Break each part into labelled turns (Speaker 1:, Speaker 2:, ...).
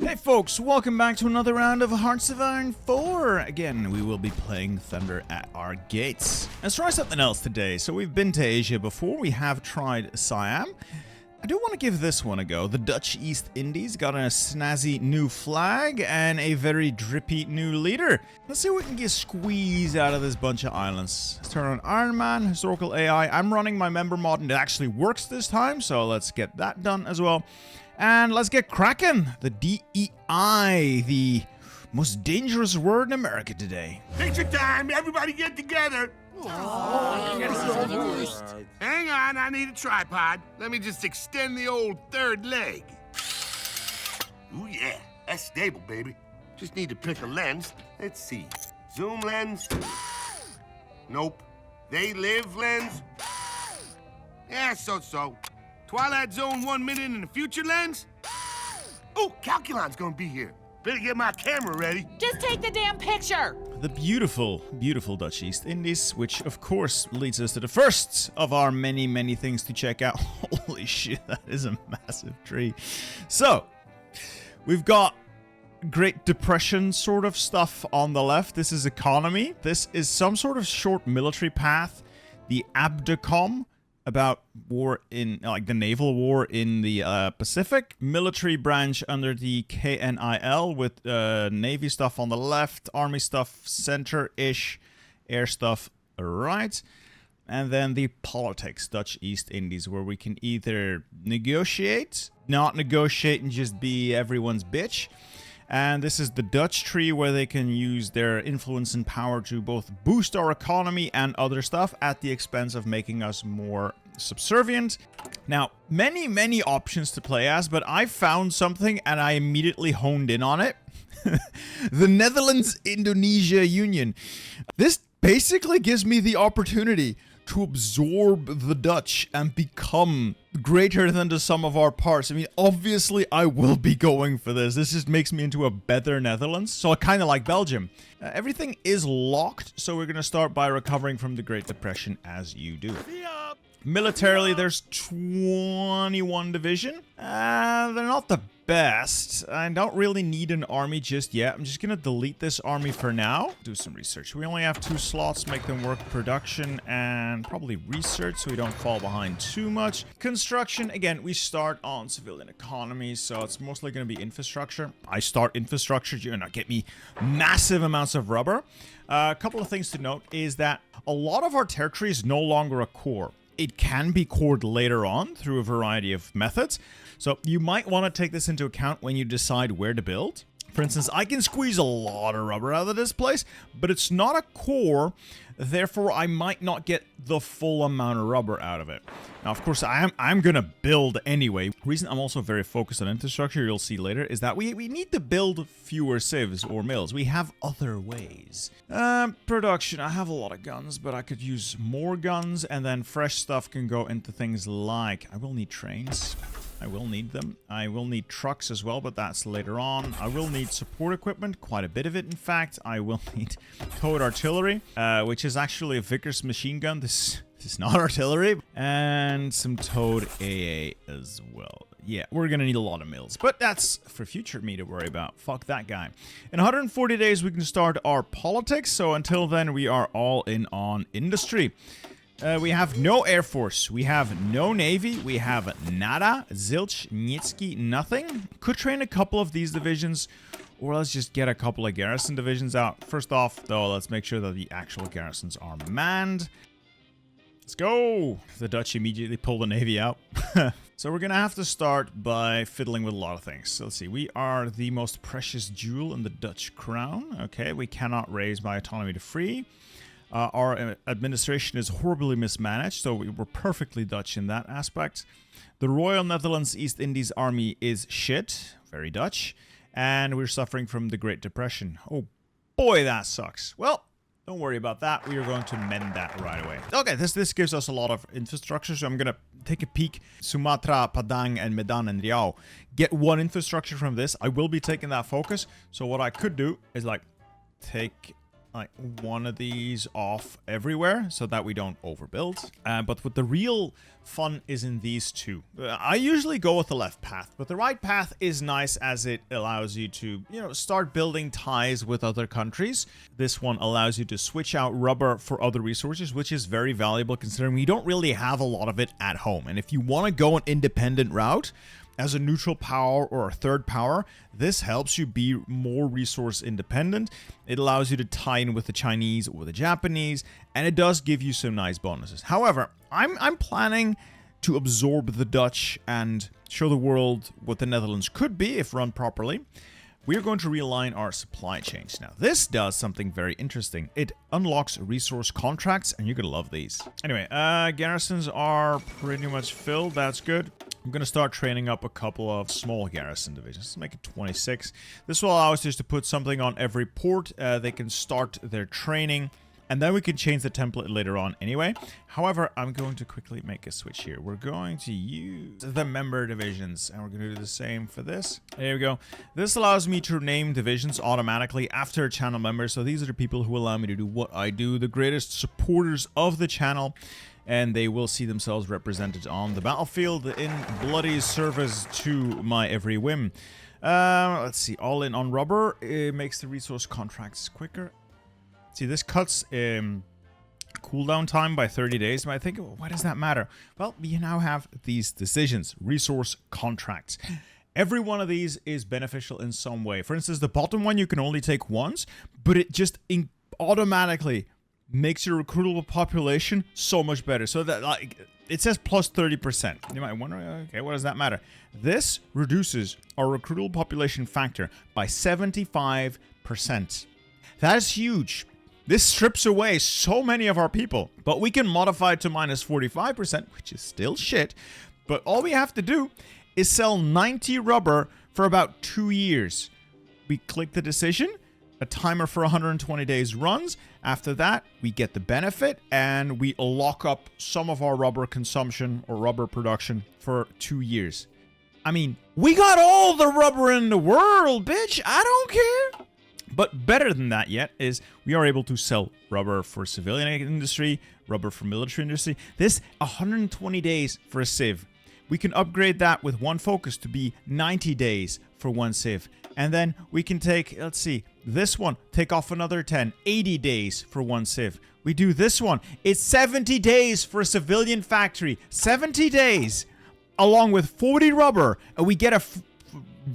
Speaker 1: Hey folks, welcome back to another round of Hearts of Iron 4. Again, we will be playing Thunder at our gates. Let's try something else today. So we've been to Asia before, we have tried Siam. I do want to give this one a go. The Dutch East Indies got a snazzy new flag and a very drippy new leader. Let's see what we can get squeezed out of this bunch of islands. Let's turn on Iron Man, Historical AI. I'm running my member mod and it actually works this time, so let's get that done as well. And let's get cracking. The DEI, the most dangerous word in America today.
Speaker 2: Picture time, everybody get together. Hang on, I need a tripod. Let me just extend the old third leg. Ooh yeah, that's stable, baby. Just need to pick a lens. Let's see. Zoom lens. Nope. They live lens. Yeah, so-so. Twilight Zone 1 minute in the future lens? Oh, Calculon's gonna be here. Better get my camera ready.
Speaker 3: Just take the damn picture!
Speaker 1: The beautiful, beautiful Dutch East Indies, which of course leads us to the first of our many, many things to check out. Holy shit, that is a massive tree. So, we've got Great Depression sort of stuff on the left. This is economy. This is some sort of short military path. The Abdicom, about war in, like the naval war in the Pacific. Military branch under the KNIL with Navy stuff on the left, Army stuff center-ish, air stuff right. And then the politics, Dutch East Indies, where we can either negotiate, not negotiate and just be everyone's bitch. And this is the Dutch tree where they can use their influence and power to both boost our economy and other stuff at the expense of making us more subservient. Now, many options to play as, but I found something and I immediately honed in on it. The Netherlands-Indonesia Union. This basically gives me the opportunity to absorb the Dutch and become greater than the sum of our parts. I mean, obviously, I will be going for this. This just makes me into a better Netherlands. So I kind of like Belgium. Everything is locked, so we're going to start by recovering from the Great Depression as you do. Militarily, there's 21 division. They're not the best. I don't really need an army just yet. I'm just going to delete this army for now. Do some research. We only have 2 slots. Make them work production and probably research so we don't fall behind too much. Construction, again, we start on civilian economy, so it's mostly going to be infrastructure. I start infrastructure. You're going to get me massive amounts of rubber. A couple of things to note is that a lot of our territory is no longer a core. It can be cored later on through a variety of methods. So you might want to take this into account when you decide where to build. For instance, I can squeeze a lot of rubber out of this place, but it's not a core, therefore I might not get the full amount of rubber out of it. Now, of course, I'm gonna build anyway. The reason I'm also very focused on infrastructure, you'll see later, is that we need to build fewer civs or mills. We have other ways. Production, I have a lot of guns, but I could use more guns, and then fresh stuff can go into things like, I will need trains. I will need them. I will need trucks as well, but that's later on. I will need support equipment, quite a bit of it, in fact. I will need towed artillery, which is actually a Vickers machine gun. This is not artillery. And some towed AA as well. Yeah, we're gonna need a lot of mills, but that's for future me to worry about. Fuck that guy. In 140 days, we can start our politics, so until then, we are all in on industry. We have no Air Force, we have no Navy, we have nada, zilch, nitski, nothing. Could train a couple of these divisions, or let's just get a couple of garrison divisions out. First off, though, let's make sure that the actual garrisons are manned. Let's go! The Dutch immediately pull the Navy out. So we're gonna have to start by fiddling with a lot of things. So let's see, we are the most precious jewel in the Dutch crown. Okay, we cannot raise my autonomy to free. Our administration is horribly mismanaged, so we're perfectly Dutch in that aspect. The Royal Netherlands East Indies Army is shit, very Dutch, and we're suffering from the Great Depression. Oh boy, that sucks. Well, don't worry about that. We are going to mend that right away. Okay, this gives us a lot of infrastructure, so I'm going to take a peek. Sumatra, Padang, and Medan and Riau. Get one infrastructure from this. I will be taking that focus, so what I could do is like take like one of these off everywhere so that we don't overbuild. But what the real fun is in these two. I usually go with the left path, but the right path is nice as it allows you to, start building ties with other countries. This one allows you to switch out rubber for other resources, which is very valuable considering we don't really have a lot of it at home. And if you want to go an independent route, as a neutral power or a third power, this helps you be more resource independent. It allows you to tie in with the Chinese or the Japanese, and it does give you some nice bonuses. However, I'm planning to absorb the Dutch and show the world what the Netherlands could be if run properly. We're going to realign our supply chains. Now, this does something very interesting. It unlocks resource contracts, and you're going to love these. Anyway, garrisons are pretty much filled. That's good. I'm going to start training up a couple of small garrison divisions. Let's make it 26. This will allow us just to put something on every port. They can start their training, and then we can change the template later on anyway. However, I'm going to quickly make a switch here. We're going to use the member divisions, and we're going to do the same for this. There we go. This allows me to name divisions automatically after channel members. So these are the people who allow me to do what I do, the greatest supporters of the channel. And they will see themselves represented on the battlefield in bloody service to my every whim. Let's see, all in on rubber. It makes the resource contracts quicker. See, this cuts cooldown time by 30 days. But I think, well, why does that matter? Well, we now have these decisions, resource contracts. Every one of these is beneficial in some way. For instance, the bottom one you can only take once, but it just automatically makes your recruitable population so much better. So that, like, it says plus 30%. You might wonder, okay, what does that matter? This reduces our recruitable population factor by 75%. That is huge. This strips away so many of our people, but we can modify it to minus 45%, which is still shit. But all we have to do is sell 90 rubber for about 2 years. We click the decision. A timer for 120 days runs. After that, we get the benefit and we lock up some of our rubber consumption or rubber production for 2 years. I mean, we got all the rubber in the world, bitch. I don't care. But better than that yet is we are able to sell rubber for civilian industry, rubber for military industry. This 120 days for a civ. We can upgrade that with one focus to be 90 days for one civ. And then we can take, let's see, this one, take off another 10, 80 days for one civ. We do this one, it's 70 days for a civilian factory, 70 days, along with 40 rubber, and we get a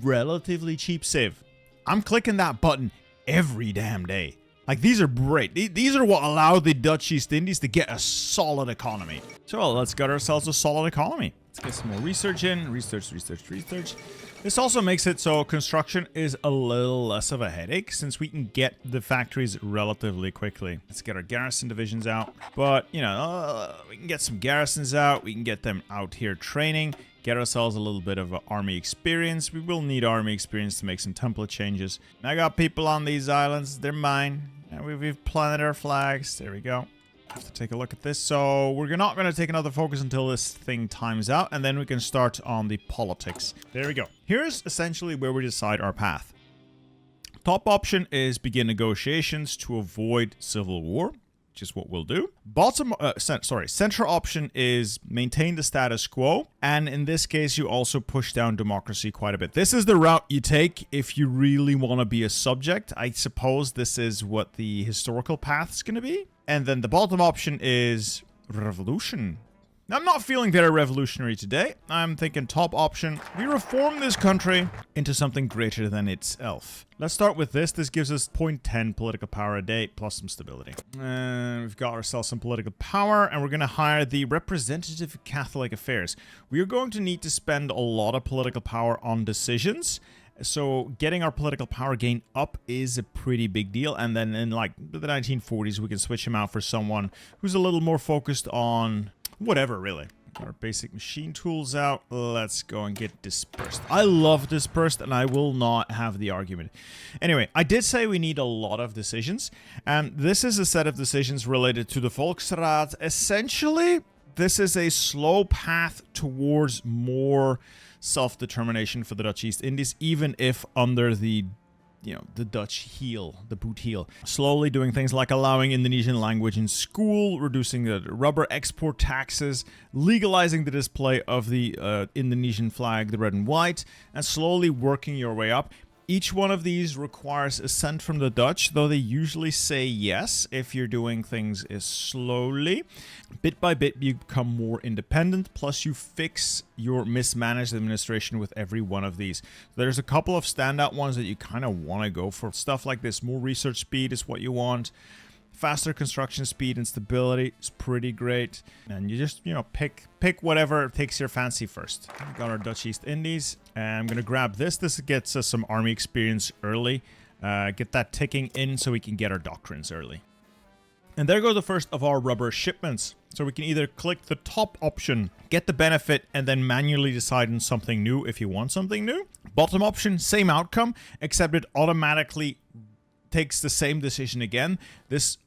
Speaker 1: relatively cheap civ. I'm clicking that button every damn day. Like, these are great. These are what allow the Dutch East Indies to get a solid economy. So let's get ourselves a solid economy. Let's get some more research in. Research. This also makes it so construction is a little less of a headache since we can get the factories relatively quickly. Let's get our garrison divisions out. But, we can get some garrisons out. We can get them out here training. Get ourselves a little bit of army experience. We will need army experience to make some template changes. I got people on these islands. They're mine. And we've planted our flags. There we go. Have to take a look at this. So we're not going to take another focus until this thing times out, and then we can start on the politics. There we go. Here's essentially where we decide our path. Top option is begin negotiations to avoid civil war, which is what we'll do. Center option is maintain the status quo, and in this case you also push down democracy quite a bit. This is the route you take if you really want to be a subject. I suppose this is what the historical path is going to be. And then the bottom option is revolution. Now, I'm not feeling very revolutionary today. I'm thinking top option. We reform this country into something greater than itself. Let's start with this. This gives us 0.10 political power a day plus some stability. We've got ourselves some political power, and we're going to hire the representative Catholic affairs. We are going to need to spend a lot of political power on decisions. So getting our political power gain up is a pretty big deal. And then in like the 1940s, we can switch him out for someone who's a little more focused on whatever, really. Our basic machine tools out. Let's go and get dispersed. I love dispersed, and I will not have the argument. Anyway, I did say we need a lot of decisions. And this is a set of decisions related to the Volksraad. Essentially, this is a slow path towards more self-determination for the Dutch East Indies, even if under the the Dutch heel, the boot heel. Slowly doing things like allowing Indonesian language in school, reducing the rubber export taxes, legalizing the display of the Indonesian flag, the red and white, and slowly working your way up. Each one of these requires assent from the Dutch, though they usually say yes if you're doing things slowly. Bit by bit, you become more independent, plus you fix your mismanaged administration with every one of these. There's a couple of standout ones that you kind of want to go for. Stuff like this, more research speed is what you want. Faster construction speed and stability is pretty great. And you just, pick whatever takes your fancy first. We got our Dutch East Indies. And I'm going to grab this. This gets us some army experience early. Get that ticking in so we can get our doctrines early. And there go the first of our rubber shipments. So we can either click the top option, get the benefit, and then manually decide on something new if you want something new. Bottom option, same outcome, except it automatically takes the same decision again. This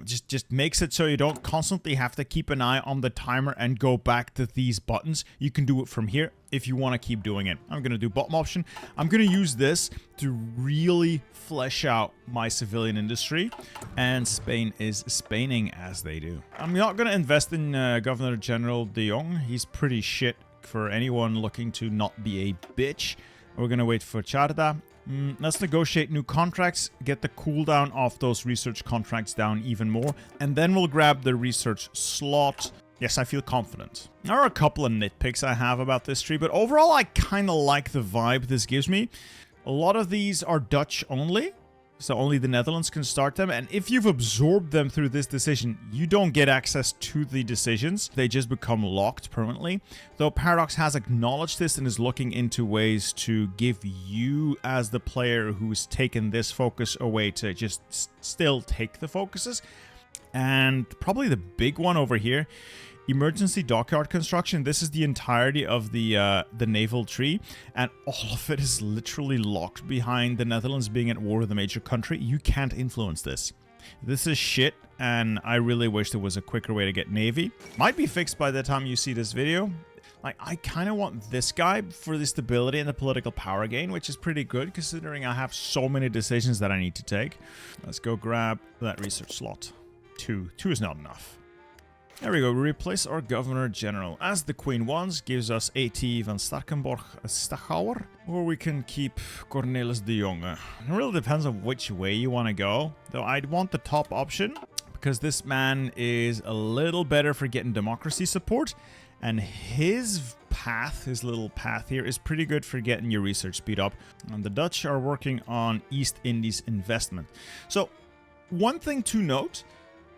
Speaker 1: just makes it so you don't constantly have to keep an eye on the timer and go back to these buttons. You can do it from here if you want to keep doing it. I'm going to do bottom option. I'm going to use this to really flesh out my civilian industry. And Spain is Spaining as they do. I'm not going to invest in Governor General de Jong. He's pretty shit for anyone looking to not be a bitch. We're going to wait for Charda. Let's negotiate new contracts, get the cooldown of those research contracts down even more, and then we'll grab the research slot. Yes, I feel confident. There are a couple of nitpicks I have about this tree, but overall I kind of like the vibe this gives me. A lot of these are Dutch only, so only the Netherlands can start them, and if you've absorbed them through this decision, you don't get access to the decisions. They just become locked permanently. Though Paradox has acknowledged this and is looking into ways to give you, as the player who's taken this focus away, to just still take the focuses. And probably the big one over here, emergency dockyard construction. This is the entirety of the naval tree, and all of it is literally locked behind the Netherlands being at war with a major country. You can't influence this. This is shit, and I really wish there was a quicker way to get navy. Might be fixed by the time you see this video. Like, I kind of want this guy for the stability and the political power gain, which is pretty good considering I have so many decisions that I need to take. Let's go grab that research slot. Two is not enough. There we go, we replace our Governor General. As the Queen wants, gives us A.T. van Starkenborg Stachauer, or we can keep Cornelis de Jonge. It really depends on which way you want to go, though I'd want the top option, because this man is a little better for getting democracy support, and his little path here, is pretty good for getting your research speed up. And the Dutch are working on East Indies investment. So, one thing to note,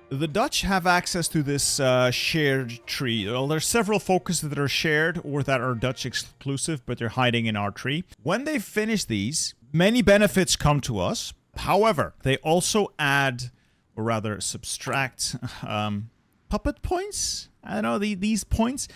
Speaker 1: the Dutch have access to this shared tree. Well, there's several focuses that are shared or that are Dutch exclusive, but they're hiding in our tree. When they finish these, many benefits come to us. However, they also add, or rather subtract, puppet points. I don't know, these points.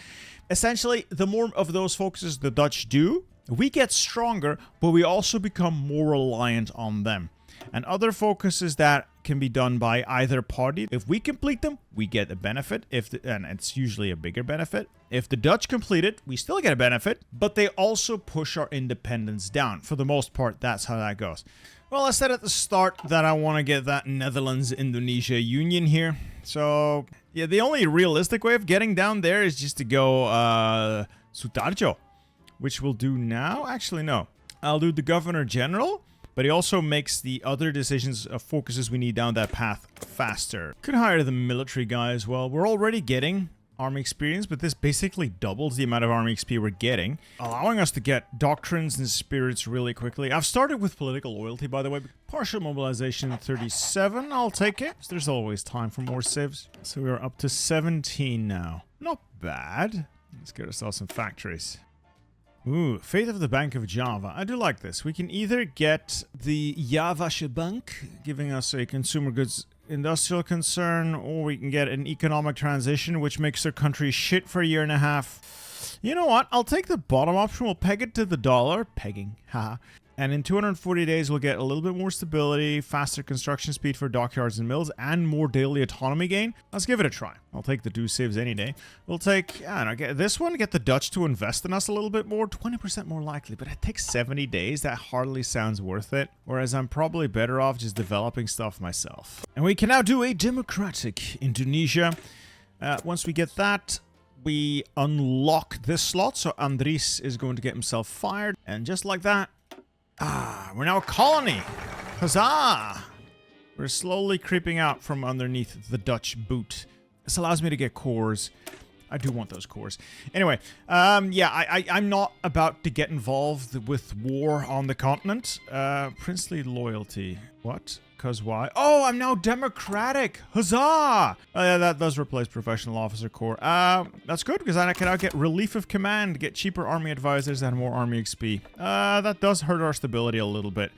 Speaker 1: Essentially, the more of those focuses the Dutch do, we get stronger, but we also become more reliant on them. And other focuses that can be done by either party. If we complete them, we get a benefit, and it's usually a bigger benefit. If the Dutch complete it, we still get a benefit, but they also push our independence down. For the most part, that's how that goes. Well, I said at the start that I want to get that Netherlands-Indonesia union here. So, yeah, the only realistic way of getting down there is just to go Sutarjo, which we'll do now. Actually, no. I'll do the Governor General. But he also makes the other decisions of focuses we need down that path faster. Could hire the military guy as well. We're already getting army experience, but this basically doubles the amount of army XP we're getting, allowing us to get doctrines and spirits really quickly. I've started with political loyalty, by the way. Partial mobilization 37, I'll take it. There's always time for more civs. So we're up to 17 now. Not bad. Let's get ourselves some factories. Ooh, Fate of the Bank of Java. I do like this. We can either get the Javasche Bank, giving us a consumer goods industrial concern, or we can get an economic transition, which makes their country shit for a year and a half. You know what? I'll take the bottom option. We'll peg it to the dollar. Pegging, haha. And in 240 days, we'll get a little bit more stability, faster construction speed for dockyards and mills, and more daily autonomy gain. Let's give it a try. I'll take the 2 civs any day. We'll take, I don't know, get this one, get the Dutch to invest in us a little bit more. 20% more likely, but it takes 70 days. That hardly sounds worth it. Whereas I'm probably better off just developing stuff myself. And we can now do a democratic Indonesia. Once we get that, we unlock this slot. So Andries is going to get himself fired. And just like that, we're now a colony. Huzzah! We're slowly creeping out from underneath the Dutch boot. This allows me to get cores. I do want those cores. Anyway, yeah, I'm not about to get involved with war on the continent. Princely loyalty. What? Because why? Oh, I'm now democratic. Huzzah! Oh, yeah, that does replace professional officer corps. That's good because I can now get relief of command, get cheaper army advisors, and more army XP. That does hurt our stability a little bit.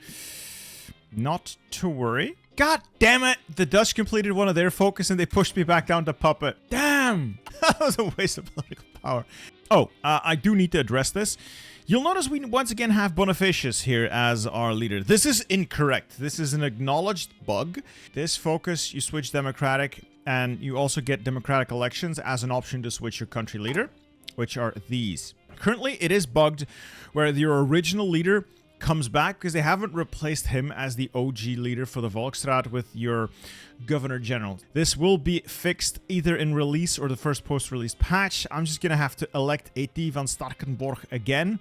Speaker 1: Not to worry. God damn it! The Dutch completed one of their focus and they pushed me back down to puppet. Damn! That was a waste of political power. Oh, I do need to address this. You'll notice we once again have Bonifacius here as our leader. This is incorrect. This is an acknowledged bug. This focus, you switch democratic, and you also get democratic elections as an option to switch your country leader, which are these. Currently, it is bugged where your original leader comes back because they haven't replaced him as the OG leader for the Volksraad with your Governor General. This will be fixed either in release or the first post-release patch. I'm just going to have to elect A.T. van Starkenborg again.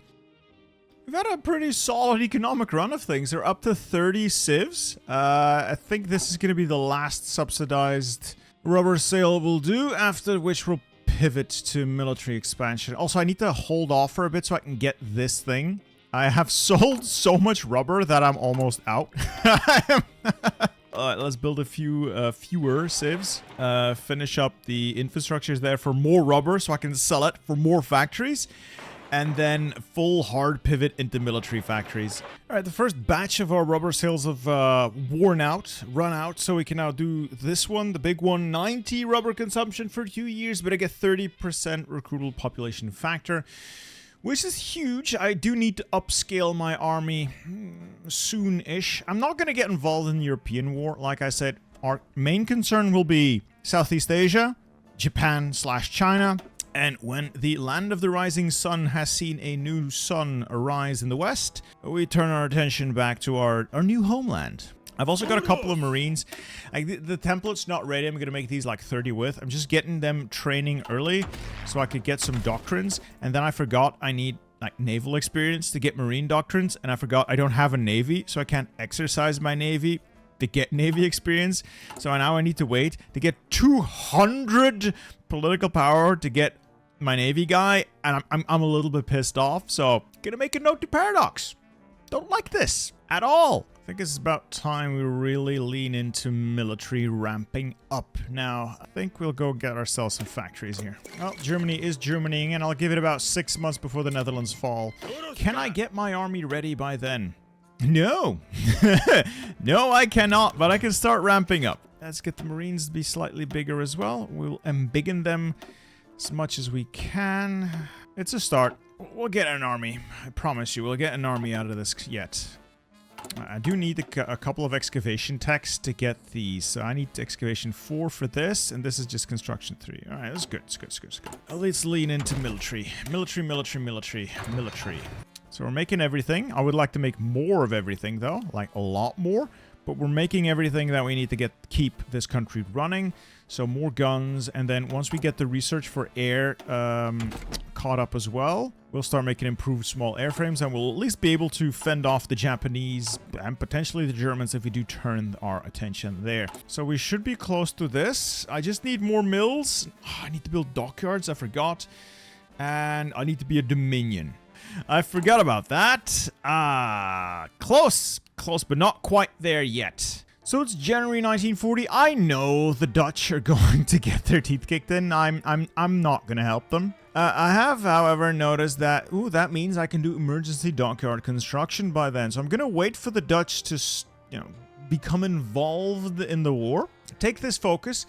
Speaker 1: We've had a pretty solid economic run of things. They're up to 30 civs. I think this is going to be the last subsidized rubber sale we'll do, after which we'll pivot to military expansion. Also, I need to hold off for a bit so I can get this thing. I have sold so much rubber that I'm almost out. Alright, let's build a few fewer civs. Finish up the infrastructures there for more rubber so I can sell it for more factories. And then full hard pivot into military factories. Alright, the first batch of our rubber sales have run out. So we can now do this one, the big one. 90 rubber consumption for 2 years, but I get 30% recruitable population factor, which is huge. I do need to upscale my army soon-ish. I'm not going to get involved in the European war. Like I said, our main concern will be Southeast Asia, Japan/China. And when the land of the rising sun has seen a new sun arise in the west, we turn our attention back to our new homeland. I've also got a couple of Marines. The template's not ready. I'm going to make these like 30 with. I'm just getting them training early so I could get some doctrines. And then I forgot I need like naval experience to get Marine doctrines. And I forgot I don't have a Navy, so I can't exercise my Navy to get Navy experience. So now I need to wait to get 200 political power to get my Navy guy. And I'm a little bit pissed off. So gonna make a note to Paradox. Don't like this at all. I think it's about time we really lean into military ramping up. Now, I think we'll go get ourselves some factories here. Well, Germany is Germanying, and I'll give it about 6 months before the Netherlands fall. Can I get my army ready by then? No. No, I cannot, but I can start ramping up. Let's get the Marines to be slightly bigger as well. We'll embiggen them as much as we can. It's a start. We'll get an army. I promise you, we'll get an army out of this yet. I do need a couple of excavation techs to get these. So I need excavation 4 for this, and this is just construction 3. All right, that's good. It's good. It's good. It's good. Let's lean into military. Military. So we're making everything. I would like to make more of everything, though, like a lot more. But we're making everything that we need to keep this country running. So more guns, and then once we get the research for air caught up as well, we'll start making improved small airframes, and we'll at least be able to fend off the Japanese and potentially the Germans if we do turn our attention there. So we should be close to this. I just need more mills. Oh, I need to build dockyards, I forgot. And I need to be a dominion. I forgot about that. Close, but not quite there yet. So it's January 1940. I know the Dutch are going to get their teeth kicked in. I'm not going to help them. I have, however, noticed that, that means I can do emergency dockyard construction by then. So I'm going to wait for the Dutch to, become involved in the war. take this focus,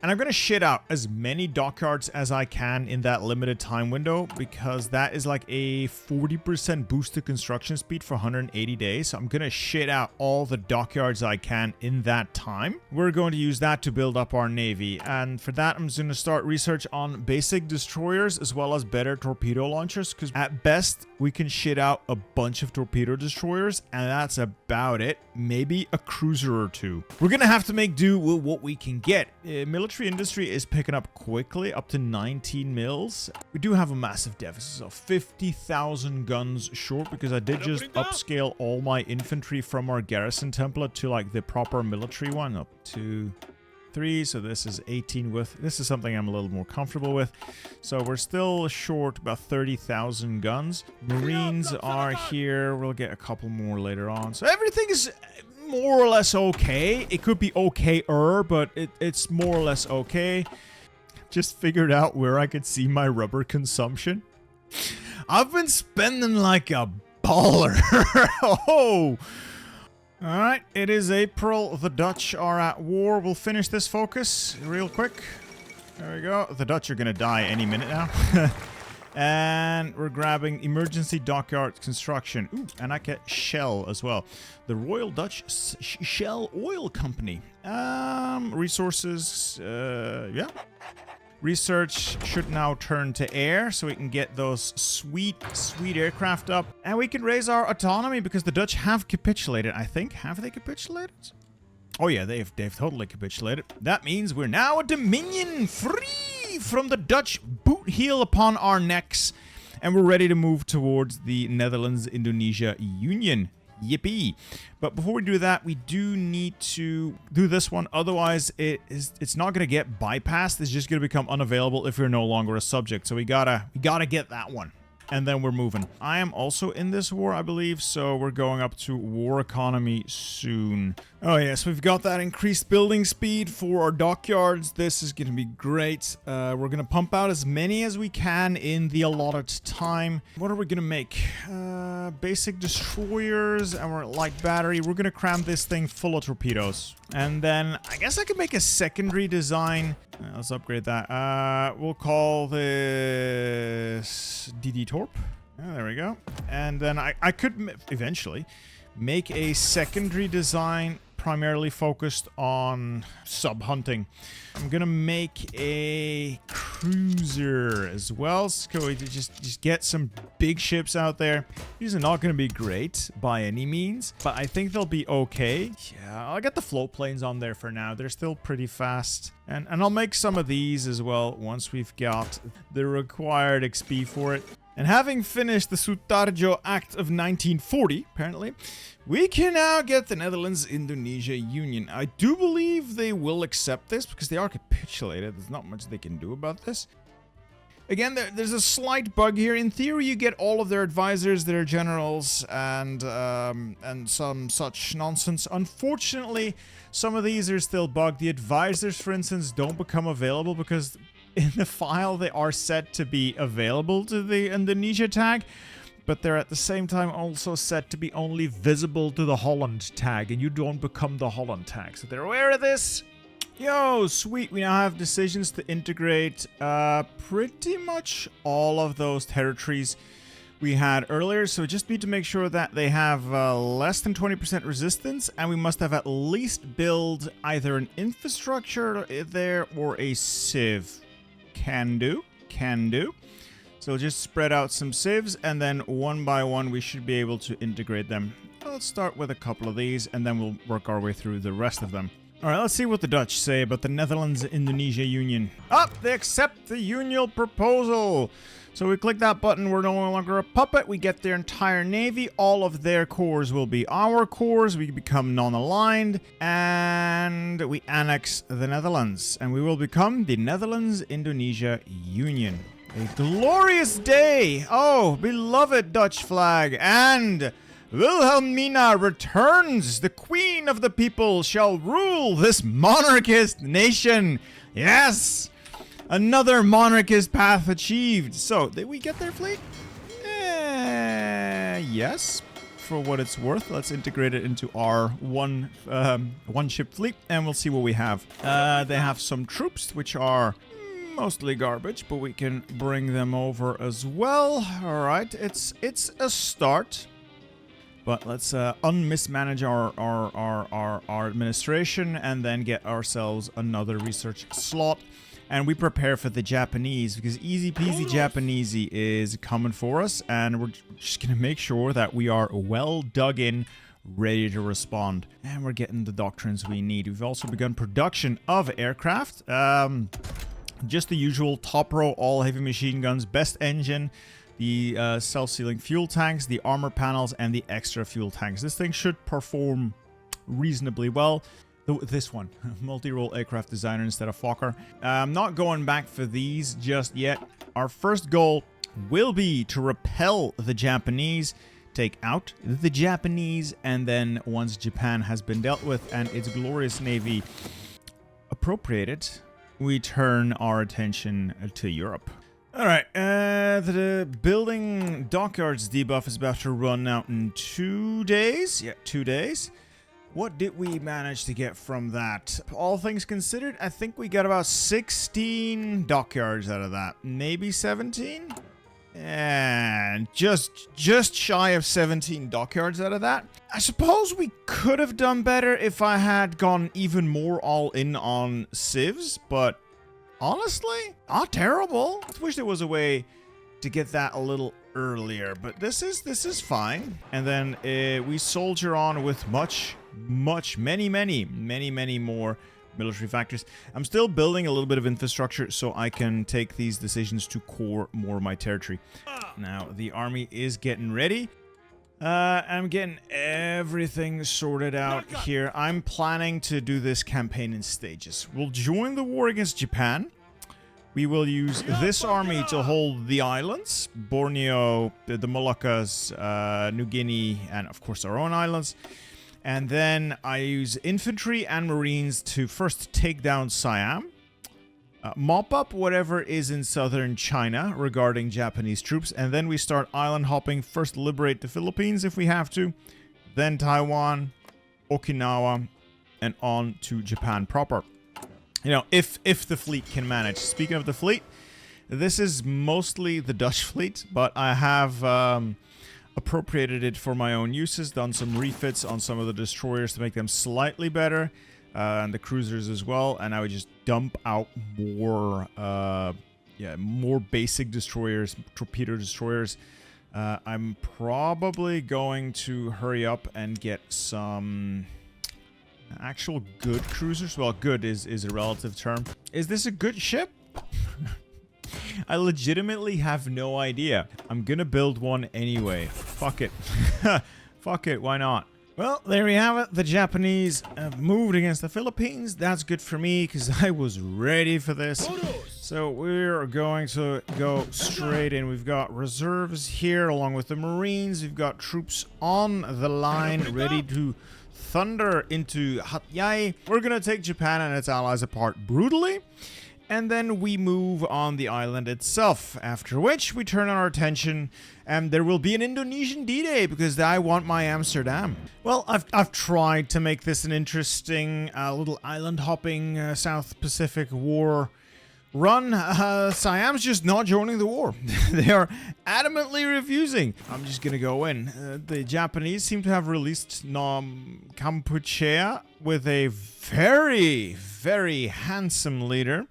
Speaker 1: and I'm going to shit out as many dockyards as I can in that limited time window, because that is like a 40% boost to construction speed for 180 days. So I'm going to shit out all the dockyards I can in that time. We're going to use that to build up our navy. And for that, I'm just going to start research on basic destroyers as well as better torpedo launchers, because at best, we can shit out a bunch of torpedo destroyers, and that's about it. Maybe a cruiser or two. We're going to have to make do with what we can get. Military industry is picking up quickly, up to 19 mils. We do have a massive deficit, so 50,000 guns short, because I did just upscale all my infantry from our garrison template to like the proper military one, up to 3. So this is 18 with. This is something I'm a little more comfortable with. So we're still short about 30,000 guns. Marines are here. We'll get a couple more later on. So everything is more or less okay. It could be okay-er, but it's more or less okay. Just figured out where I could see my rubber consumption. I've been spending like a baller. Oh! Alright, it is April. The Dutch are at war. We'll finish this focus real quick. There we go. The Dutch are gonna die any minute now. And we're grabbing emergency dockyard construction. Ooh, and I get Shell as well. The Royal Dutch Shell Oil Company. Resources, yeah. Research should now turn to air, so we can get those sweet aircraft up. And we can raise our autonomy, because the Dutch have capitulated, I think. Have they capitulated? Oh yeah, they've totally capitulated. That means we're now a dominion, free from the Dutch boot heel upon our necks. And we're ready to move towards the Netherlands-Indonesia Union. Yippee. But before we do that, we do need to do this one. Otherwise, it's not going to get bypassed. It's just going to become unavailable if you're no longer a subject. So we gotta get that one. And then we're moving. I am also in this war, I believe, so we're going up to war economy soon. Oh yes, we've got that increased building speed for our dockyards. This is going to be great. We're going to pump out as many as we can in the allotted time. What are we going to make? Basic destroyers and we're light battery. We're going to cram this thing full of torpedoes. And then I guess I could make a secondary design. Let's upgrade that. We'll call this DD Torp. Oh, there we go. And then I could eventually make a secondary design primarily focused on sub-hunting. I'm gonna make a cruiser as well, so we just get some big ships out there. These are not gonna be great by any means, but I think they'll be okay. Yeah, I'll get the float planes on there for now. They're still pretty fast. And I'll make some of these as well once we've got the required XP for it. And having finished the Sutarjo Act of 1940, apparently, we can now get the Netherlands-Indonesia Union. I do believe they will accept this because they are capitulated. There's not much they can do about this. Again, there's a slight bug here. In theory, you get all of their advisors, their generals, and some such nonsense. Unfortunately, some of these are still bugged. The advisors, for instance, don't become available because in the file they are set to be available to the Indonesia tag, but they're at the same time also set to be only visible to the Holland tag, and you don't become the Holland tag. So they're aware of this. Yo, sweet. We now have decisions to integrate pretty much all of those territories we had earlier. So we just need to make sure that they have less than 20% resistance, and we must have at least build either an infrastructure there or a civ. Can do. So just spread out some civs, and then one by one we should be able to integrate them. Let's start with a couple of these, and then we'll work our way through the rest of them. Alright, let's see what the Dutch say about the Netherlands-Indonesia Union. They accept the union proposal! So we click that button, we're no longer a puppet, we get their entire navy, all of their cores will be our cores, we become non-aligned, and we annex the Netherlands. And we will become the Netherlands-Indonesia Union. A glorious day! Oh, beloved Dutch flag, and Wilhelmina returns! The queen of the people shall rule this monarchist nation! Yes! Another monarchist path achieved. So, did we get their fleet? Yes. for what it's worth. Let's integrate it into our one ship fleet, and we'll see what we have. They have some troops, which are mostly garbage, but we can bring them over as well. All right, it's a start. But let's unmismanage our administration and then get ourselves another research slot. And we prepare for the Japanese, because easy peasy Japanesey is coming for us. And we're just going to make sure that we are well dug in, ready to respond. And we're getting the doctrines we need. We've also begun production of aircraft. Just the usual top row, all heavy machine guns, best engine, the self-sealing fuel tanks, the armor panels, and the extra fuel tanks. This thing should perform reasonably well. This one, multi-role aircraft designer instead of Fokker. I'm not going back for these just yet. Our first goal will be to repel the Japanese, take out the Japanese, and then once Japan has been dealt with and its glorious navy appropriated, we turn our attention to Europe. Alright, the building dockyards debuff is about to run out in 2 days. Yeah, 2 days. What did we manage to get from that? All things considered, I think we got about 16 dockyards out of that. Maybe 17? And just shy of 17 dockyards out of that. I suppose we could have done better if I had gone even more all in on civs, but honestly, not terrible. I wish there was a way to get that a little earlier, but this is fine. And then we soldier on with many more military factories. I'm still building a little bit of infrastructure so I can take these decisions to core more of my territory. Now, the army is getting ready. I'm getting everything sorted out here. I'm planning to do this campaign in stages. We'll join the war against Japan. We will use this army to hold the islands, Borneo, the Moluccas, New Guinea, and of course our own islands. And then I use infantry and marines to first take down Siam, mop up whatever is in southern China regarding Japanese troops, and then we start island hopping. First liberate the Philippines if we have to, then Taiwan, Okinawa, and on to Japan proper. You know, if the fleet can manage. Speaking of the fleet, this is mostly the Dutch fleet, but I have appropriated it for my own uses, done some refits on some of the destroyers to make them slightly better, and the cruisers as well, and I would just dump out more basic destroyers, torpedo destroyers. I'm probably going to hurry up and get some actual good cruisers. Well, good is a relative term. Is this a good ship? I legitimately have no idea. I'm gonna build one anyway. Fuck it. Fuck it, why not? Well, there we have it. The Japanese have moved against the Philippines. That's good for me because I was ready for this. So we're going to go straight in. We've got reserves here along with the Marines. We've got troops on the line ready to thunder into Hatyai. We're going to take Japan and its allies apart brutally. And then we move on the island itself, after which we turn our attention, and there will be an Indonesian D-Day because I want my Amsterdam. Well, I've tried to make this an interesting little island hopping South Pacific War run. Siam's just not joining the war. They are adamantly refusing. I'm just gonna go in. The Japanese seem to have released Kampuchea with a very, very handsome leader.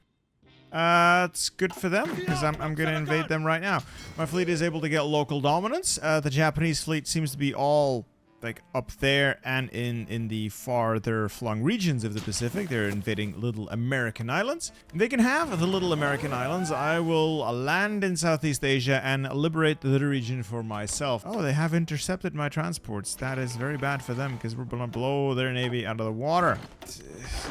Speaker 1: It's good for them because I'm going to invade them right now. My fleet is able to get local dominance. The Japanese fleet seems to be all like up there and in the farther flung regions of the Pacific. They're invading little American islands. They can have the little American islands. I will land in Southeast Asia and liberate the region for myself. Oh, they have intercepted my transports. That is very bad for them because we're going to blow their navy out of the water.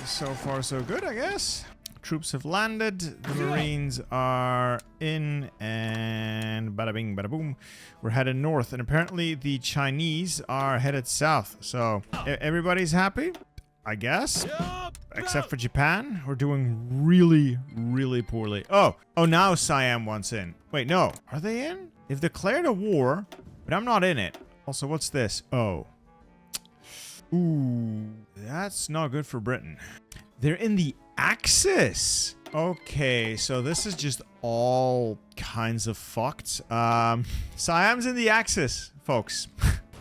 Speaker 1: So far, so good, I guess. Troops have landed, the Marines are in, and bada bing, bada boom. We're headed north, and apparently the Chinese are headed south. So everybody's happy, I guess, except for Japan. We're doing really, really poorly. Oh, now Siam wants in. Wait, no, are they in? They've declared a war, but I'm not in it. Also, what's this? Oh. Ooh, that's not good for Britain. They're in the Axis. Okay, so this is just all kinds of fucked. Siam's in the Axis, folks.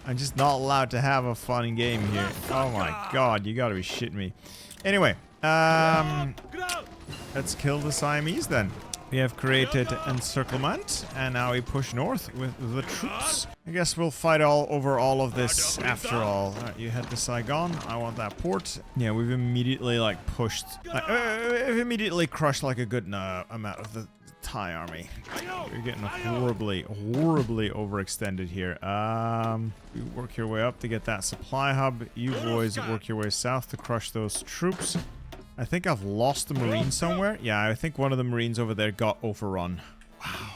Speaker 1: I'm just not allowed to have a fun game here. Oh my god, you gotta be shitting me. Anyway, let's kill the Siamese then. We have created encirclement, and now we push north with the troops. I guess we'll fight over all of this after all. Alright, you head to Saigon. I want that port. Yeah, we've immediately like pushed. We've immediately crushed like a good amount of the Thai army. You're getting horribly overextended here. You work your way up to get that supply hub. You boys work your way south to crush those troops. I think I've lost the marine somewhere. Yeah, I think one of the marines over there got overrun. Wow.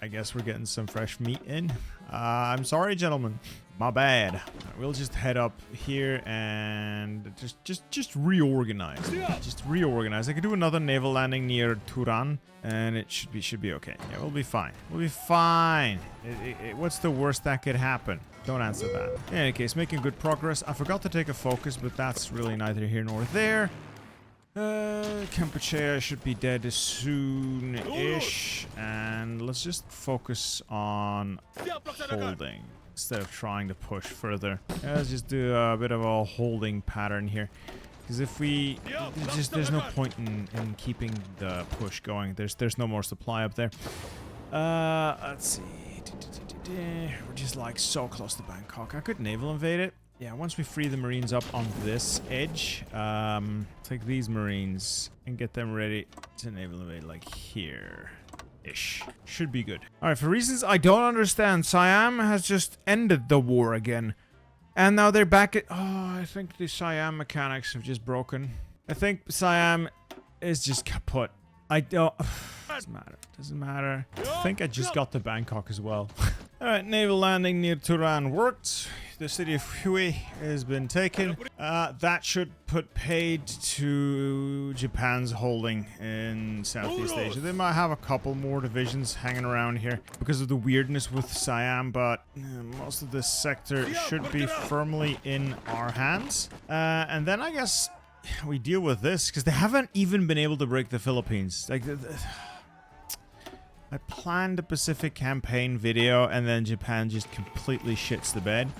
Speaker 1: I guess we're getting some fresh meat in. I'm sorry, gentlemen. My bad. We'll just head up here and just reorganize. Just reorganize. I could do another naval landing near Turan, and it should be okay. Yeah, we'll be fine. We'll be fine. What's the worst that could happen? Don't answer that. In any case, making good progress. I forgot to take a focus, but that's really neither here nor there. Kampuchea should be dead soon-ish, and let's just focus on holding instead of trying to push further. Let's just do a bit of a holding pattern here, because if we there's no point in keeping the push going. There's no more supply up there. Let's see. We're just like so close to Bangkok. I could naval invade it. Yeah, once we free the marines up on this edge, take these marines and get them ready to naval invade like here-ish. Should be good. Alright, for reasons I don't understand, Siam has just ended the war again. And now they're back at... Oh, I think the Siam mechanics have just broken. I think Siam is just kaput. I don't... Doesn't matter. Doesn't matter. I think I just got to Bangkok as well. Alright, naval landing near Turan worked. The city of Hue has been taken. That should put paid to Japan's holding in Southeast Asia. They might have a couple more divisions hanging around here because of the weirdness with Siam, but most of this sector should be firmly in our hands. And then I guess we deal with this because they haven't even been able to break the Philippines. Like, I planned a Pacific campaign video and then Japan just completely shits the bed.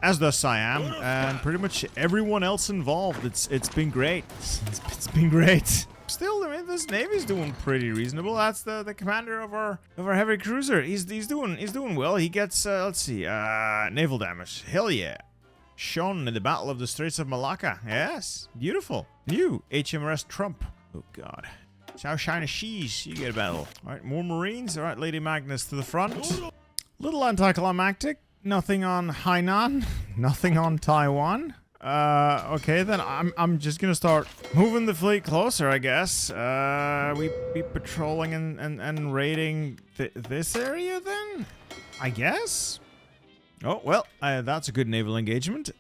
Speaker 1: As does Siam, and pretty much everyone else involved. It's been great. It's been great. Still, I mean, this Navy's doing pretty reasonable. That's the commander of our heavy cruiser. He's doing well. He gets let's see, naval damage. Hell yeah. Shown in the Battle of the Straits of Malacca. Yes, beautiful. New HMRS Trump. Oh God. South China Seas. You get a battle. All right, more Marines. All right, Lady Magnus to the front. Little anticlimactic. Nothing on Hainan, nothing on Taiwan. Okay, then I'm just gonna start moving the fleet closer, I guess. We be patrolling and raiding this area then, I guess. Oh, well, that's a good naval engagement.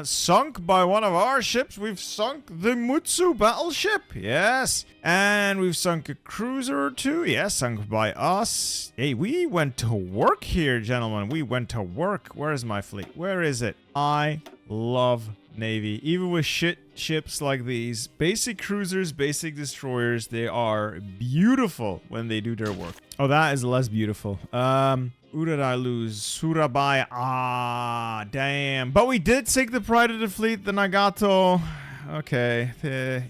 Speaker 1: Sunk by one of our ships. We've sunk the Mutsu battleship. Yes. And we've sunk a cruiser or two. Yes, sunk by us. Hey, we went to work here, gentlemen. We went to work. Where is my fleet? Where is it? I love Navy. Even with shit ships like these. Basic cruisers, basic destroyers. They are beautiful when they do their work. Oh, that is less beautiful. Who did I lose? Surabaya. Ah, damn. But we did take the pride of the fleet, the Nagato. Okay.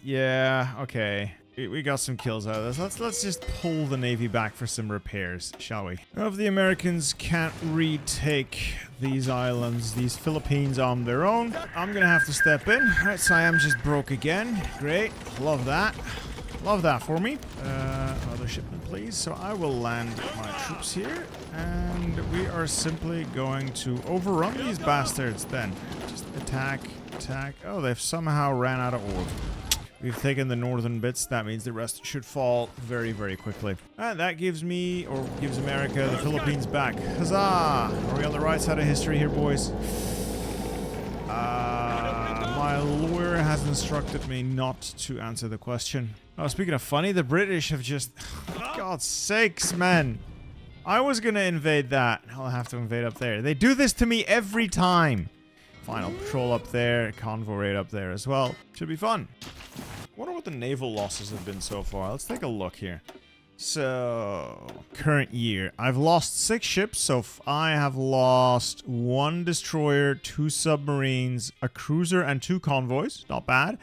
Speaker 1: Yeah, okay. We got some kills out of this. Let's just pull the Navy back for some repairs, shall we? If the Americans can't retake these islands, these Philippines on their own, I'm gonna have to step in. Alright, Siam just broke again. Great. Love that. Love that for me. Another shipment, please. So I will land my troops here, and we are simply going to overrun these bastards then. Just attack, attack. Oh, they've somehow ran out of ore. We've taken the northern bits. That means the rest should fall very, very quickly. And that gives me, or gives America, the Philippines back. Huzzah! Are we on the right side of history here, boys? My lawyer has instructed me not to answer the question. Oh, speaking of funny, the British have just... God's sakes, man. I was gonna invade that. I'll have to invade up there. They do this to me every time. Final patrol up there. Convoy raid up there as well. Should be fun. Wonder what the naval losses have been so far. Let's take a look here. So, current year. I've lost 6 ships, so I have lost 1 destroyer, 2 submarines, a cruiser, and 2 convoys. Not bad.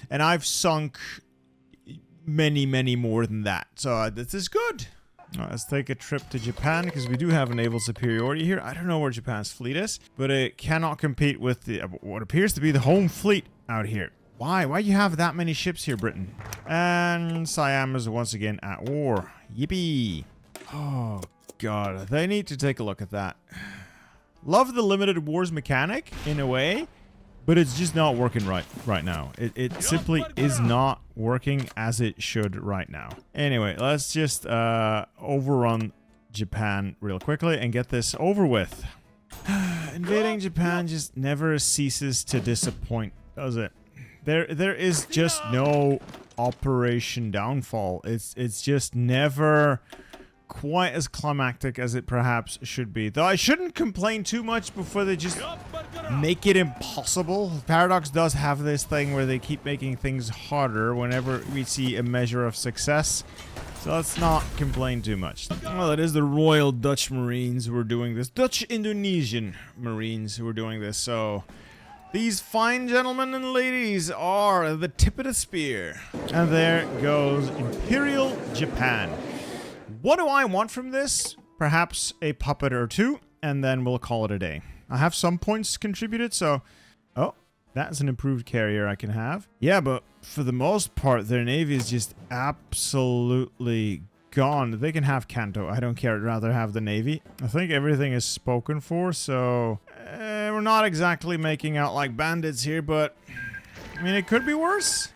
Speaker 1: And I've sunk many, many more than that. So, this is good. All right, let's take a trip to Japan, because we do have a naval superiority here. I don't know where Japan's fleet is, but it cannot compete with the what appears to be the home fleet out here. Why? Why do you have that many ships here, Britain? And Siam is once again at war. Yippee. Oh, God. They need to take a look at that. Love the limited wars mechanic, in a way, but it's just not working right now. It simply is not working as it should right now. Anyway, let's just overrun Japan real quickly and get this over with. Invading Japan just never ceases to disappoint, does it? There is just no Operation Downfall. It's just never quite as climactic as it perhaps should be. Though I shouldn't complain too much before they just make it impossible. Paradox does have this thing where they keep making things harder whenever we see a measure of success. So let's not complain too much. Well, it is the Royal Dutch Marines who are doing this. Dutch Indonesian Marines who are doing this, so... These fine gentlemen and ladies are the tip of the spear. And there goes Imperial Japan. What do I want from this? Perhaps a puppet or 2, and then we'll call it a day. I have some points contributed, so... Oh, that's an improved carrier I can have. Yeah, but for the most part, their navy is just absolutely gone. They can have Kanto. I don't care. I'd rather have the navy. I think everything is spoken for, so... we're not exactly making out like bandits here, but... I mean, it could be worse.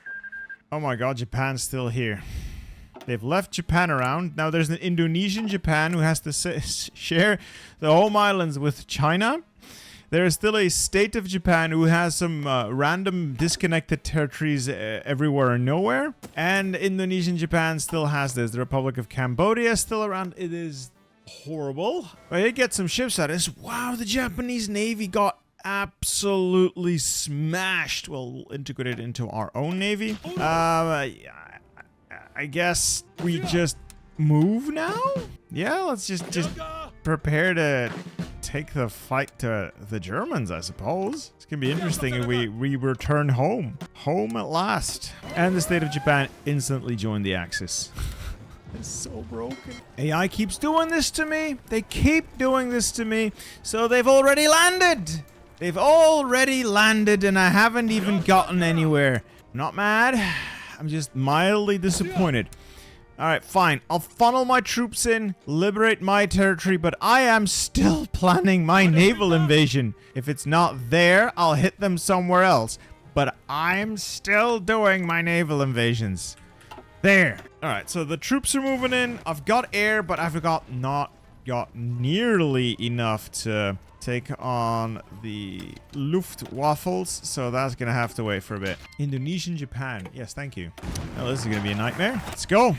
Speaker 1: Oh my god, Japan's still here. They've left Japan around. Now there's an Indonesian Japan who has to share the home islands with China. There is still a state of Japan who has some random disconnected territories everywhere and nowhere. And Indonesian Japan still has this. The Republic of Cambodia is still around. It is horrible. I did get some ships out of this. Wow, the Japanese Navy got absolutely smashed. Well, integrated into our own Navy. I guess we just move now? Yeah, let's just prepare to take the fight to the Germans, I suppose. It's gonna be interesting if we return home. Home at last. And the state of Japan instantly joined the Axis. It's so broken. AI keeps doing this to me. They keep doing this to me. So they've already landed. They've already landed and I haven't even gotten anywhere. Not mad. I'm just mildly disappointed. Alright, fine. I'll funnel my troops in, liberate my territory, but I am still planning my naval invasion. If it's not there, I'll hit them somewhere else. But I'm still doing my naval invasions. There. Alright, so the troops are moving in. I've got air, but I've not got nearly enough to take on the Luftwaffles, so that's gonna have to wait for a bit. Indonesian Japan. Yes, thank you. Well, this is gonna be a nightmare. Let's go.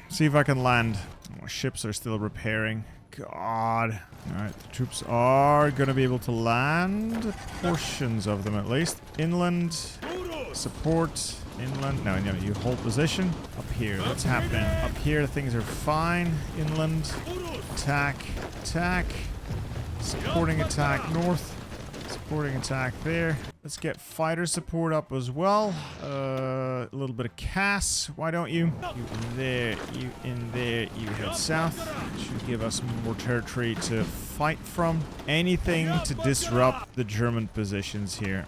Speaker 1: See if I can land. My ships are still repairing. God. Alright, the troops are gonna be able to land. Portions of them, at least. Inland. Support. Inland. No, you hold position. Up here, what's happening? Up here, things are fine. Inland. Attack. Attack. Supporting attack north. Supporting attack there. Let's get fighter support up as well. A little bit of CAS. Why don't you? You in there. You in there. You head south. Should give us more territory to fight from. Anything to disrupt the German positions here.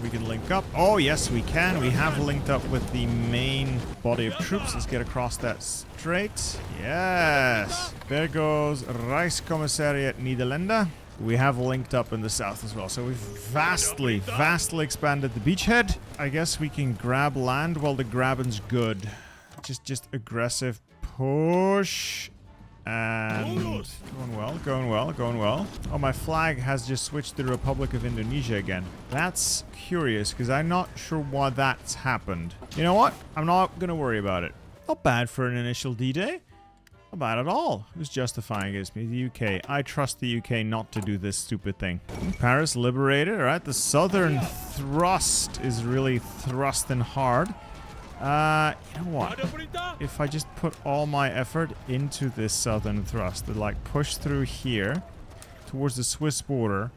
Speaker 1: We can link up. Oh, yes, we can. We have linked up with the main body of troops. Let's get across that strait. Yes. There goes Rijkskommissariat Nederlanden. We have linked up in the south as well. So we've vastly expanded the beachhead. I guess we can grab land while the grabbing's good. Just aggressive push. And going well. Oh, my flag has just switched to the Republic of Indonesia again. That's curious, because I'm not sure why that's happened. You know what? I'm not going to worry about it. Not bad for an initial D-Day. Not bad at all. Who's justifying against me? The UK. I trust the UK not to do this stupid thing. Paris liberated. All right, the southern thrust is really thrusting hard. You know what? If I just put all my effort into this southern thrust, to like push through here towards the Swiss border,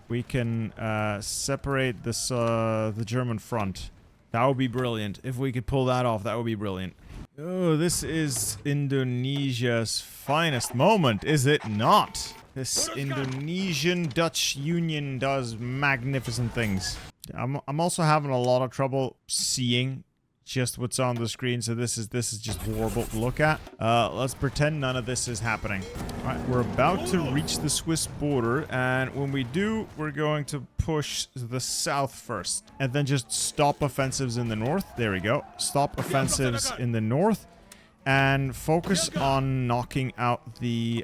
Speaker 1: we can separate this the German front. That would be brilliant. If we could pull that off, that would be brilliant. Oh, this is Indonesia's finest moment, is it not? This Indonesian-Dutch union does magnificent things. I'm also having a lot of trouble seeing just what's on the screen, so this is just horrible to look at. Let's pretend none of this is happening. All right, we're about to reach the Swiss border, and when we do, we're going to push the south first, and then just stop offensives in the north. There we go. Stop offensives in the north, and focus on knocking out the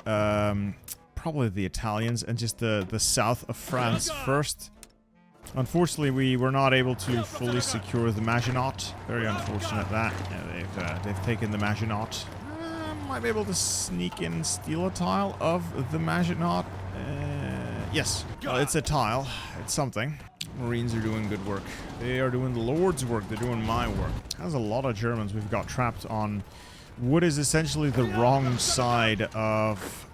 Speaker 1: probably the Italians and just the south of France first. Unfortunately, we were not able to fully secure the Maginot. Very unfortunate that. Yeah, they've taken the Maginot. Might be able to sneak in and steal a tile of the Maginot. Yes. Well, it's a tile. It's something. Marines are doing good work. They are doing the Lord's work. They're doing my work. There's a lot of Germans we've got trapped on what is essentially the wrong side of...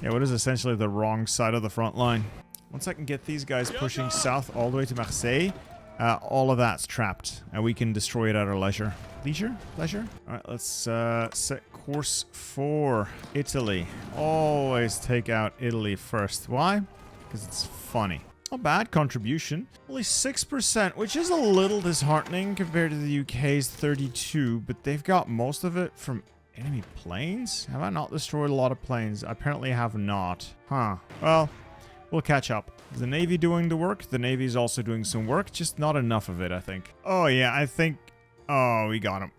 Speaker 1: Yeah, what is essentially the wrong side of the front line. Once I can get these guys pushing south all the way to Marseille, all of that's trapped, and we can destroy it at our leisure. Leisure? All right, let's set course for Italy. Always take out Italy first. Why? Because it's funny. Not bad contribution. Only 6%, which is a little disheartening compared to the UK's 32%, but they've got most of it from enemy planes? Have I not destroyed a lot of planes? I apparently have not. Huh. Well... we'll catch up. Is the Navy doing the work? The Navy's also doing some work, just not enough of it, I think. Oh, yeah, I think... oh, we got him.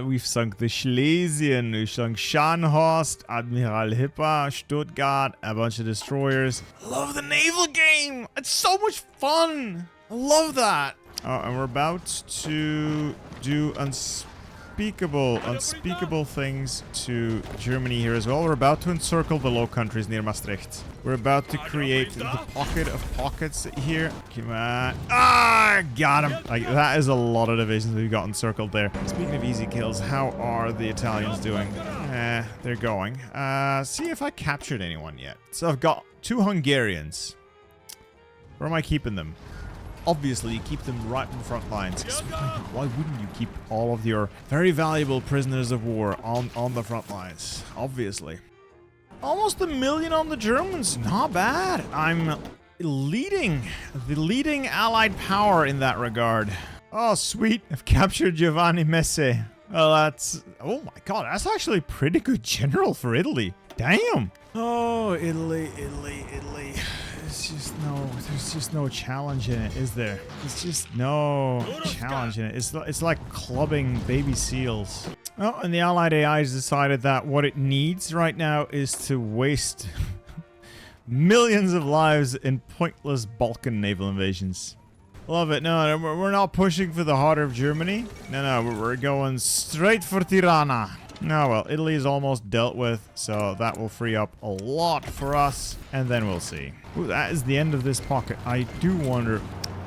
Speaker 1: We've sunk the Schlesien, we've sunk Scharnhorst, Admiral Hipper, Stuttgart, a bunch of destroyers. Love the naval game! It's so much fun! I love that! Oh, and we're about to do unspeakable things to Germany here as well. We're about to encircle the Low Countries near Maastricht. We're about to create the pocket of pockets here. Come on. Ah, got him. Like, that is a lot of divisions we've got encircled there. Speaking of easy kills, how are the Italians doing? They're going. See if I captured anyone yet. So I've got 2 Hungarians. Where am I keeping them? Obviously, you keep them right in the front lines. Why wouldn't you keep all of your very valuable prisoners of war on the front lines? Obviously. Almost 1 million on the Germans. Not bad. I'm leading. The leading allied power in that regard. Oh, sweet. I've captured Giovanni Messi. Well, that's... oh my god, that's actually a pretty good general for Italy. Damn. Oh, Italy. There's just no challenge in it, is there? There's just no challenge in it. It's like clubbing baby seals. Oh, and the Allied AI has decided that what it needs right now is to waste millions of lives in pointless Balkan naval invasions. Love it. No, we're not pushing for the heart of Germany. No, we're going straight for Tirana. No, well, Italy is almost dealt with, so that will free up a lot for us, and then we'll see. Ooh, that is the end of this pocket. I do wonder...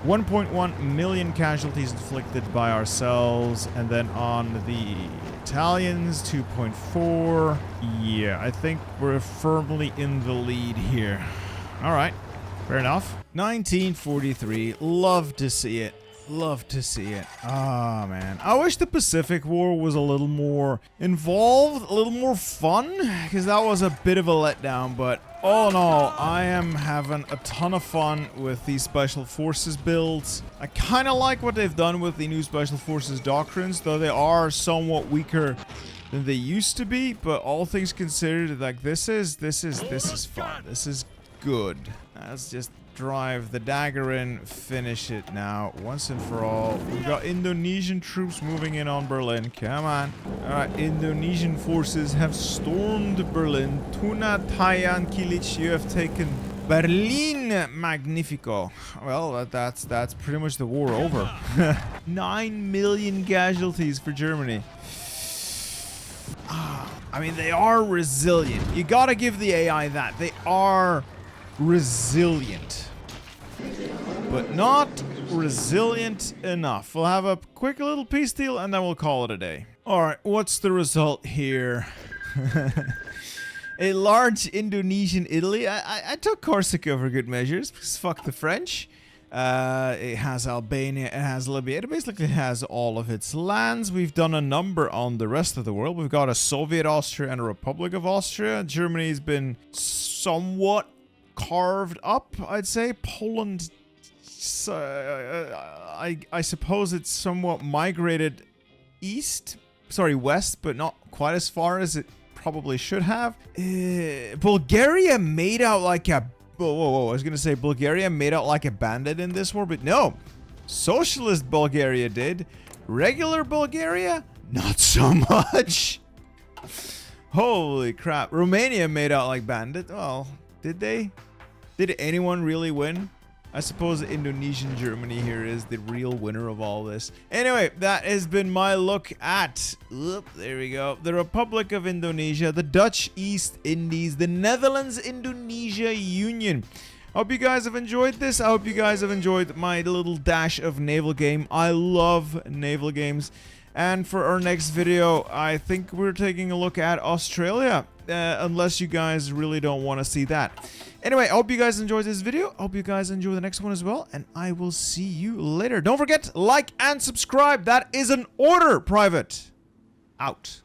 Speaker 1: 1.1 million casualties inflicted by ourselves, and then on the Italians, 2.4. Yeah, I think we're firmly in the lead here. All right, fair enough. 1943, love to see it. Love to see it. Ah, man. I wish the Pacific War was a little more involved, a little more fun, because that was a bit of a letdown, but all in all, I am having a ton of fun with these Special Forces builds. I kind of like what they've done with the new Special Forces doctrines, though they are somewhat weaker than they used to be, but all things considered, like, this is fun. This is good. Let's just drive the dagger in, finish it now, once and for all. We've got Indonesian troops moving in on Berlin. Come on. Alright, Indonesian forces have stormed Berlin. Tuna Tayan Kilic, you have taken Berlin. Magnifico. Well, that's pretty much the war over. 9 million casualties for Germany. I mean, they are resilient. You gotta give the AI that. They are resilient. But not resilient enough. We'll have a quick little peace deal and then we'll call it a day. Alright, what's the result here? A large Indonesian Italy. I took Corsica for good measures because fuck the French. It has Albania, it has Libya. It basically has all of its lands. We've done a number on the rest of the world. We've got a Soviet Austria and a Republic of Austria. Germany's been somewhat carved up, I'd say. Poland, I suppose it's somewhat migrated west, but not quite as far as it probably should have. Bulgaria made out like a... Whoa, I was gonna say Bulgaria made out like a bandit in this war, but no. Socialist Bulgaria did. Regular Bulgaria? Not so much. Holy crap. Romania made out like bandit. Well, did they? Did anyone really win? I suppose Indonesian Germany here is the real winner of all this. Anyway, that has been my look at, there we go, the Republic of Indonesia, the Dutch East Indies, the Netherlands-Indonesia Union. Hope you guys have enjoyed this. I hope you guys have enjoyed my little dash of naval game. I love naval games. And for our next video, I think we're taking a look at Australia. Unless you guys really don't want to see that. Anyway, I hope you guys enjoyed this video. I hope you guys enjoy the next one as well. And I will see you later. Don't forget, like and subscribe. That is an order, Private. Out.